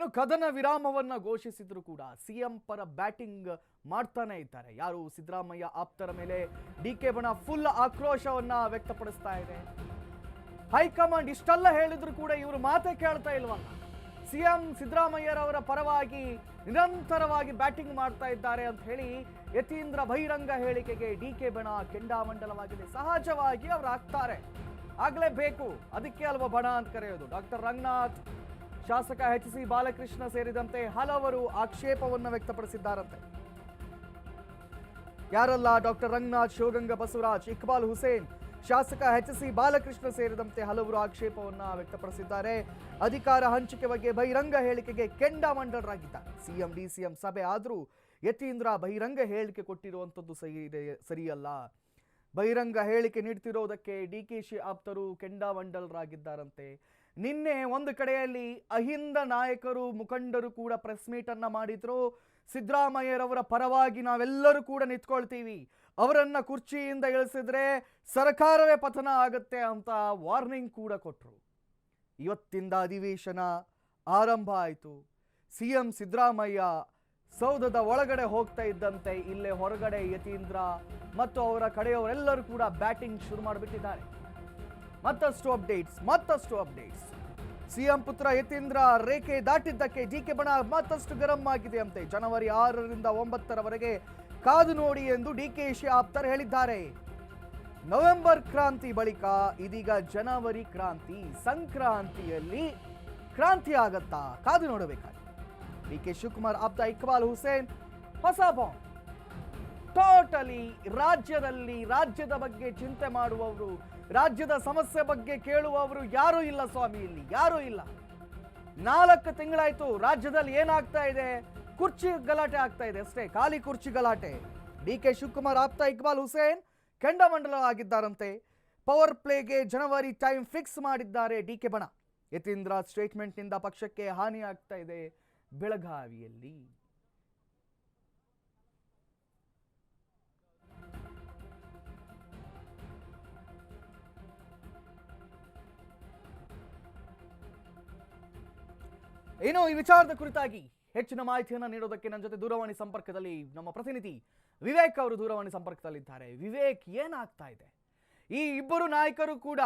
ಏನು ಕದನ ವಿರಾಮವನ್ನ ಘೋಷಿಸಿದ್ರು ಕೂಡ ಸಿಎಂ ಪರ ಬ್ಯಾಟಿಂಗ್ ಮಾಡ್ತಾನೆ ಇದ್ದಾರೆ. ಯಾರು ಸಿದ್ದರಾಮಯ್ಯ ಆಪ್ತರ ಮೇಲೆ ಡಿಕೆ ಬಣ ಫುಲ್ ಆಕ್ರೋಶವನ್ನ ವ್ಯಕ್ತಪಡಿಸ್ತಾ ಇದೆ. ಹೈಕಮಾಂಡ್ ಇಷ್ಟೆಲ್ಲ ಹೇಳಿದ್ರು ಕೂಡ ಇವರು ಮಾತೇ ಕೇಳ್ತಾ ಇಲ್ವಲ್ಲ. ಸಿಎಂ ಸಿದ್ದರಾಮಯ್ಯರವರ ಪರವಾಗಿ ನಿರಂತರವಾಗಿ ಬ್ಯಾಟಿಂಗ್ ಮಾಡ್ತಾ ಇದ್ದಾರೆ ಅಂತ ಹೇಳಿ ಯತೀಂದ್ರ ಬಹಿರಂಗ ಹೇಳಿಕೆಗೆ ಡಿಕೆ ಬಣ ಕೆಂಡಾಮಂಡಲವಾಗಿದೆ. ಸಹಜವಾಗಿ ಅವರು ಆಗ್ತಾರೆ, ಆಗ್ಲೇಬೇಕು, ಅದಕ್ಕೆ ಅಲ್ವಾ ಬಣ ಅಂತ ಕರೆಯೋದು. ಡಾಕ್ಟರ್ ರಂಗನಾಥ್, ಶಾಸಕ ಎಚ್.ಸಿ. ಬಾಲಕೃಷ್ಣ ಸೇರಿದಂತೆ ಹಲವರು ಆಕ್ಷೇಪವನ್ನು ವ್ಯಕ್ತಪಡಿಸಿದ್ದಾರಂತೆ. ಯಾರಲ್ಲ? ಡಾಕ್ಟರ್ ರಂಗನಾಥ್, ಶಿವಗಂಗಾ ಬಸವರಾಜ್, ಇಕ್ಬಾಲ್ ಹುಸೇನ್, ಶಾಸಕ ಎಚ್.ಸಿ. ಬಾಲಕೃಷ್ಣ ಸೇರಿದಂತೆ ಹಲವರು ಆಕ್ಷೇಪವನ್ನ ವ್ಯಕ್ತಪಡಿಸಿದ್ದಾರೆ. ಅಧಿಕಾರ ಹಂಚಿಕೆ ಬಗ್ಗೆ ಬಹಿರಂಗ ಹೇಳಿಕೆಗೆ ಕೆಂಡಾಮಂಡಲರಾಗಿದ್ದಾರೆ. ಸಿಎಂ ಡಿಸಿಎಂ ಸಭೆ ಆದರೂ ಯತೀಂದ್ರ ಬಹಿರಂಗ ಹೇಳಿಕೆ ಕೊಟ್ಟಿರುವಂಥದ್ದು ಸರಿಯಲ್ಲ. ಬಹಿರಂಗ ಹೇಳಿಕೆ ನೀಡ್ತಿರೋದಕ್ಕೆ ಡಿಕೆಶಿ ಆಪ್ತರು ಕೆಂಡಾಮಂಡಲರಾಗಿದ್ದಾರಂತೆ. ನಿನ್ನೆ ಒಂದು ಕಡೆಯಲ್ಲಿ ಅಹಿಂದ ನಾಯಕರು ಮುಖಂಡರು ಕೂಡ ಪ್ರೆಸ್ ಮೀಟ್ ಅನ್ನ ಮಾಡಿದ್ರು. ಸಿದ್ದರಾಮಯ್ಯರವರ ಪರವಾಗಿ ನಾವೆಲ್ಲರೂ ಕೂಡ ನಿಂತ್ಕೊಳ್ತೀವಿ, ಅವರನ್ನ ಕುರ್ಚಿಯಿಂದ ಇಳಿಸಿದ್ರೆ ಸರ್ಕಾರವೇ ಪತನ ಆಗುತ್ತೆ ಅಂತ ವಾರ್ನಿಂಗ್ ಕೂಡ ಕೊಟ್ಟರು. ಇವತ್ತಿಂದ ಅಧಿವೇಶನ ಆರಂಭ ಆಯಿತು. ಸಿಎಂ ಸಿದ್ದರಾಮಯ್ಯ ಸೌಧದ ಒಳಗಡೆ ಹೋಗ್ತಾ ಇದ್ದಂತೆ ಇಲ್ಲೇ ಹೊರಗಡೆ ಯತೀಂದ್ರ ಮತ್ತು ಅವರ ಕಡೆಯವರೆಲ್ಲರೂ ಕೂಡ ಬ್ಯಾಟಿಂಗ್ ಶುರು ಮಾಡಿಬಿಟ್ಟಿದ್ದಾರೆ. ಮತ್ತಷ್ಟು ಅಪ್ಡೇಟ್ಸ್. ಸಿಎಂ ಪುತ್ರ ಯತೀಂದ್ರ ರೇಖೆ ದಾಟಿದ್ದಕ್ಕೆ ಡಿಕೆ ಬಣ ಮತ್ತಷ್ಟು ಗರಂ ಆಗಿದೆ ಅಂತೆ. ಜನವರಿ 6ರಿಂದ 9ರವರೆಗೆ ಕಾದು ನೋಡಿ ಎಂದು ಡಿಕೆಶಿ ಆಪ್ತರು ಹೇಳಿದ್ದಾರೆ. ನವೆಂಬರ್ ಕ್ರಾಂತಿ ಬಳಿಕ ಇದೀಗ ಜನವರಿ ಕ್ರಾಂತಿ, ಸಂಕ್ರಾಂತಿಯಲ್ಲಿ ಕ್ರಾಂತಿ ಆಗತ್ತಾ? ಕಾದು ನೋಡಬೇಕಾಗಿದೆ. ಡಿಕೆ ಶಿವಕುಮಾರ್ ಆಪ್ತ ಇಕ್ಬಾಲ್ ಹುಸೇನ್ ಹೊಸ ಬಾಂಬ್. ಟೋಟಲಿ ರಾಜ್ಯದ ಬಗ್ಗೆ ಚಿಂತೆ ಮಾಡುವವರು, ರಾಜ್ಯದ ಸಮಸ್ಯೆ ಬಗ್ಗೆ ಕೇಳುವವರು ಯಾರೂ ಇಲ್ಲ ಸ್ವಾಮಿ, ಇಲ್ಲಿ ಯಾರೂ ಇಲ್ಲ. 4 ತಿಂಗಳಾಯ್ತು ರಾಜ್ಯದಲ್ಲಿ ಏನಾಗ್ತಾ ಇದೆ? ಕುರ್ಚಿ ಗಲಾಟೆ ಆಗ್ತಾ ಇದೆ ಅಷ್ಟೇ, ಖಾಲಿ ಕುರ್ಚಿ ಗಲಾಟೆ. ಡಿಕೆ ಶಿವಕುಮಾರ್ ಆಪ್ತ ಇಕ್ಬಾಲ್ ಹುಸೇನ್ ಕೆಂಡಾಮಂಡಲ ಆಗಿದ್ದಾರಂತೆ. ಪವರ್ ಪ್ಲೇಗೆ ಜನವರಿ ಟೈಮ್ ಫಿಕ್ಸ್ ಮಾಡಿದ್ದಾರೆ ಡಿಕೆ ಬಣ. ಯತೀಂದ್ರ ಸ್ಟೇಟ್ಮೆಂಟ್ನಿಂದ ಪಕ್ಷಕ್ಕೆ ಹಾನಿ ಆಗ್ತಾ ಇದೆ ಬೆಳಗಾವಿಯಲ್ಲಿ. ಏನು ಈ ವಿಚಾರದ ಕುರಿತಾಗಿ ಹೆಚ್ಚಿನ ಮಾಹಿತಿಯನ್ನು ನೀಡೋದಕ್ಕೆ ನನ್ನ ಜೊತೆ ದೂರವಾಣಿ ಸಂಪರ್ಕದಲ್ಲಿ ನಮ್ಮ ಪ್ರತಿನಿಧಿ ವಿವೇಕ್ ಅವರು ದೂರವಾಣಿ ಸಂಪರ್ಕದಲ್ಲಿದ್ದಾರೆ. ವಿವೇಕ್, ಏನಾಗ್ತಾ ಇದೆ? ಈ ಇಬ್ಬರು ನಾಯಕರು ಕೂಡ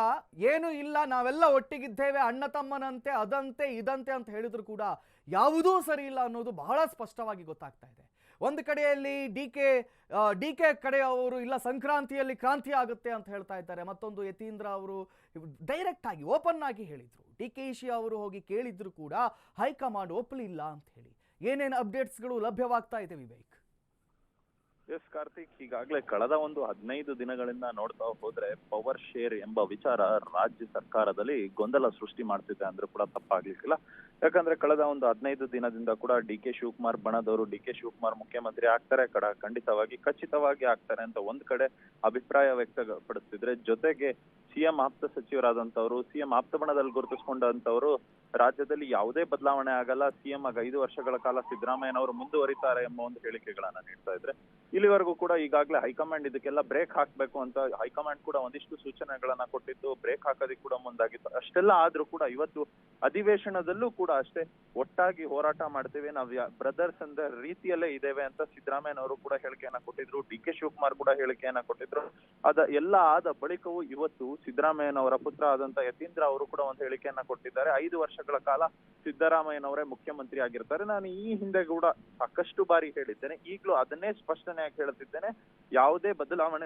ಏನು ಇಲ್ಲ, ನಾವೆಲ್ಲ ಒಟ್ಟಿಗಿದ್ದೇವೆ, ಅಣ್ಣ ತಮ್ಮನಂತೆ, ಅದಂತೆ ಇದಂತೆ ಅಂತ ಹೇಳಿದ್ರು ಕೂಡ ಯಾವುದೂ ಸರಿ ಇಲ್ಲ ಅನ್ನೋದು ಬಹಳ ಸ್ಪಷ್ಟವಾಗಿ ಗೊತ್ತಾಗ್ತಾ ಇದೆ. ಒಂದು ಕಡೆಯಲ್ಲಿ ಡಿಕೆ ಕಡೆಯವರು ಇಲ್ಲ ಸಂಕ್ರಾಂತಿಯಲ್ಲಿ ಕ್ರಾಂತಿ ಆಗುತ್ತೆ ಅಂತ ಹೇಳ್ತಾ ಇದ್ದಾರೆ. ಮತ್ತೊಂದು ಯತೀಂದ್ರ ಅವರು ಡೈರೆಕ್ಟ್ ಆಗಿ ಓಪನ್ ಆಗಿ ಹೇಳಿದ್ರು. ಡಿಕೆಶಿ ಅವರು ಹೋಗಿ ಕೇಳಿದ್ರು ಕೂಡ ಹೈಕಮಾಂಡ್ ಒಪ್ಪಲಿಲ್ಲ ಅಂತ ಹೇಳಿ. ಏನೇನು ಅಪ್ಡೇಟ್ಸ್ಗಳು ಲಭ್ಯವಾಗ್ತಾ ಇದೆ ವಿವೇಕ್? ಎಸ್ ಕಾರ್ತಿಕ್, ಈಗಾಗಲೇ ಕಳೆದ ಒಂದು 15 ದಿನಗಳಿಂದ ನೋಡ್ತಾ ಹೋದ್ರೆ ಪವರ್ ಶೇರ್ ಎಂಬ ವಿಚಾರ ರಾಜ್ಯ ಸರ್ಕಾರದಲ್ಲಿ ಗೊಂದಲ ಸೃಷ್ಟಿ ಮಾಡ್ತಿದೆ ಅಂದ್ರೆ ಕೂಡ ತಪ್ಪಾಗ್ಲಿಕ್ಕಿಲ್ಲ. ಯಾಕಂದ್ರೆ ಕಳೆದ ಒಂದು 15 ದಿನದಿಂದ ಕೂಡ ಡಿ.ಕೆ. ಶಿವಕುಮಾರ್ ಬಣದವರು ಡಿ.ಕೆ. ಶಿವಕುಮಾರ್ ಮುಖ್ಯಮಂತ್ರಿ ಆಗ್ತಾರೆ, ಖಚಿತವಾಗಿ ಆಗ್ತಾರೆ ಅಂತ ಒಂದ್ ಕಡೆ ಅಭಿಪ್ರಾಯ ವ್ಯಕ್ತಪಡಿಸ್ತಿದ್ರೆ, ಜೊತೆಗೆ ಸಿಎಂ ಆಪ್ತ ಸಚಿವರಾದಂತವ್ರು, ಸಿಎಂ ಆಪ್ತ ಬಣದಲ್ಲಿ ಗುರುತಿಸಿಕೊಂಡಂತವ್ರು ರಾಜ್ಯದಲ್ಲಿ ಯಾವುದೇ ಬದಲಾವಣೆ ಆಗಲ್ಲ, ಸಿಎಂ ಆಗ 5 ವರ್ಷಗಳ ಕಾಲ ಸಿದ್ದರಾಮಯ್ಯನವರು ಮುಂದುವರಿತಾರೆ ಎಂಬ ಒಂದು ಹೇಳಿಕೆಗಳನ್ನ ನೀಡ್ತಾ ಇದ್ರೆ, ಇಲ್ಲಿವರೆಗೂ ಕೂಡ ಈಗಾಗಲೇ ಹೈಕಮಾಂಡ್ ಇದಕ್ಕೆಲ್ಲ ಬ್ರೇಕ್ ಹಾಕ್ಬೇಕು ಅಂತ ಹೈಕಮಾಂಡ್ ಕೂಡ ಒಂದಿಷ್ಟು ಸೂಚನೆಗಳನ್ನ ಕೊಟ್ಟಿದ್ದು, ಬ್ರೇಕ್ ಹಾಕೋದಕ್ಕೆ ಕೂಡ ಮುಂದಾಗಿತ್ತು. ಅಷ್ಟೆಲ್ಲ ಆದ್ರೂ ಕೂಡ ಇವತ್ತು ಅಧಿವೇಶನದಲ್ಲೂ ಕೂಡ ಅಷ್ಟೇ ಒಟ್ಟಾಗಿ ಹೋರಾಟ ಮಾಡ್ತೇವೆ, ನಾವ್ ಬ್ರದರ್ಸ್ ಅಂದ ರೀತಿಯಲ್ಲೇ ಇದ್ದೇವೆ ಅಂತ ಸಿದ್ದರಾಮಯ್ಯನವರು ಕೂಡ ಹೇಳಿಕೆಯನ್ನ ಕೊಟ್ಟಿದ್ರು, ಡಿ.ಕೆ. ಶಿವಕುಮಾರ್ ಕೂಡ ಹೇಳಿಕೆಯನ್ನ ಕೊಟ್ಟಿದ್ರು. ಎಲ್ಲ ಆದ ಬಳಿಕವೂ ಇವತ್ತು ಸಿದ್ದರಾಮಯ್ಯನವರ ಪುತ್ರ ಆದಂತ ಯತೀಂದ್ರ ಅವರು ಕೂಡ ಒಂದು ಹೇಳಿಕೆಯನ್ನ ಕೊಟ್ಟಿದ್ದಾರೆ. 5 ವರ್ಷಗಳ ಕಾಲ ಸಿದ್ದರಾಮಯ್ಯನವರೇ ಮುಖ್ಯಮಂತ್ರಿ ಆಗಿರ್ತಾರೆ. ನಾನು ಈ ಹಿಂದೆ ಕೂಡ ಸಾಕಷ್ಟು ಬಾರಿ ಹೇಳಿದ್ದೇನೆ, ಈಗಲೂ ಅದನ್ನೇ ಸ್ಪಷ್ಟನೆಯಾಗಿ ಹೇಳುತ್ತಿದ್ದೇನೆ, ಯಾವುದೇ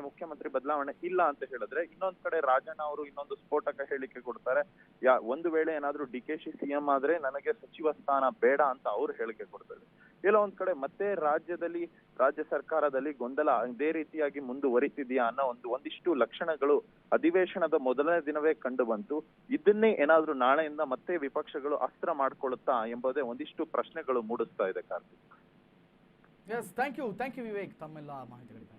ಮುಖ್ಯಮಂತ್ರಿ ಬದಲಾವಣೆ ಇಲ್ಲ ಅಂತ ಹೇಳಿದ್ರೆ, ಇನ್ನೊಂದ್ ಕಡೆ ರಾಜಣ್ಣ ಅವರು ಇನ್ನೊಂದು ಸ್ಫೋಟಕ ಹೇಳಿಕೆ ಕೊಡ್ತಾರೆ. ಒಂದು ವೇಳೆ ಏನಾದ್ರೂ ಡಿ.ಕೆ.ಶಿ ಸಿಎಂ ಆದ್ರೆ ನನಗೆ ಸಚಿವ ಸ್ಥಾನ ಬೇಡ ಅಂತ ಅವ್ರು ಹೇಳಿಕೆ ಕೊಡ್ತಾರೆ. ಇಲ್ಲ ಒಂದ್ ಕಡೆ ಮತ್ತೆ ರಾಜ್ಯ ಸರ್ಕಾರದಲ್ಲಿ ಗೊಂದಲ ಇದೇ ರೀತಿಯಾಗಿ ಮುಂದುವರಿತಿದೆಯಾ ಅನ್ನೋ ಒಂದಿಷ್ಟು ಲಕ್ಷಣಗಳು ಅಧಿವೇಶನದ ಮೊದಲನೇ ದಿನವೇ ಕಂಡು ಬಂತು. ಇದನ್ನೇ ಏನಾದ್ರೂ ನಾಳೆಯಿಂದ ಮತ್ತೆ ವಿಪಕ್ಷಗಳು ಅಸ್ತ್ರ ಮಾಡ್ಕೊಳ್ಳುತ್ತಾ ಎಂಬುದೇ ಒಂದಿಷ್ಟು ಪ್ರಶ್ನೆಗಳು ಮೂಡಿಸ್ತಾ ಇದೆ ಕಾರ್ತಿಕ್. ಥ್ಯಾಂಕ್ ಯು ವಿವೇಕ್ ತಮ್ಮೆಲ್ಲ ಮಾಹಿತಿಗಳಿಗೆ.